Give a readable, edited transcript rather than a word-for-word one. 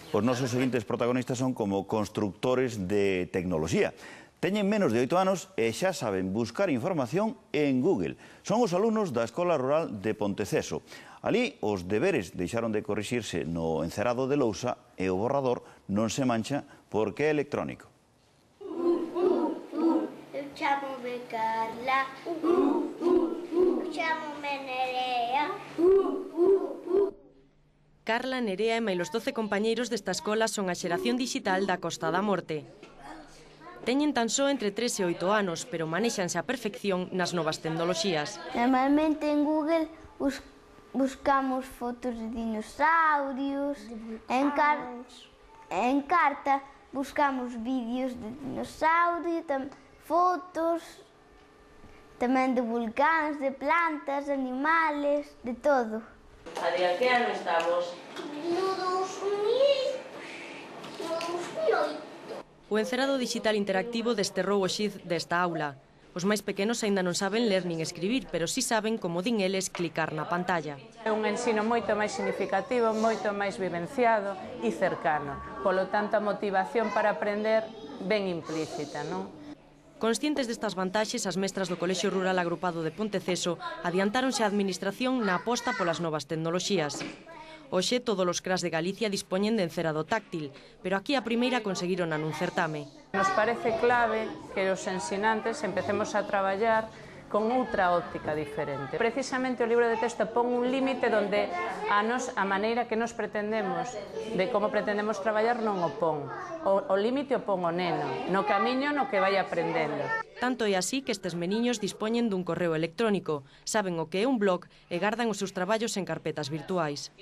Os nosos seguintes protagonistas son como constructores de tecnoloxía. Teñen menos de 8 anos e xa saben buscar información en Google. Son os alumnos da Escola Rural de Ponteceso. Alí, os deberes deixaron de corrixirse no encerado de lousa e o borrador non se mancha porque é electrónico. Chámome Carla, chámome Nerea. Carla, Nerea e máis os 12 compañeiros desta escola son a xeración digital da Costa da Morte. Teñen tan só entre 3 e 8 anos, pero manéxanse a perfección nas novas tecnoloxías. Normalmente en Google buscamos fotos de dinosaurios, en carta buscamos vídeos de dinosaurio, fotos, tamén de volcáns, de plantas, animales, de todo. A de a que ano estamos? No 2008. O encerado digital interactivo desterrou o xiz desta aula. Os máis pequenos aínda non saben ler nin escribir, pero si saben, como din eles, clicar na pantalla. É un ensino moito máis significativo, moito máis vivenciado e cercano. Polo tanto, a motivación para aprender ben implícita, non? Conscientes destas vantaxes, as mestras do Colexio Rural Agrupado de Ponteceso adiantáronse a administración na aposta polas novas tecnoloxías. Hoxe, todos os CRAs de Galicia dispoñen de encerado táctil, pero aquí a primeira conseguiron nun certame. Nos parece clave que os ensinantes empecemos a traballar con outra óptica diferente. Precisamente o libro de texto pon un límite onde a maneira que nos pretendemos, de como pretendemos traballar, non o pon. O límite o pon o neno, no camiño no que vai aprendendo. Tanto é así que estes meniños dispoñen dun correo electrónico, saben o que é un blog e gardan os seus traballos en carpetas virtuais.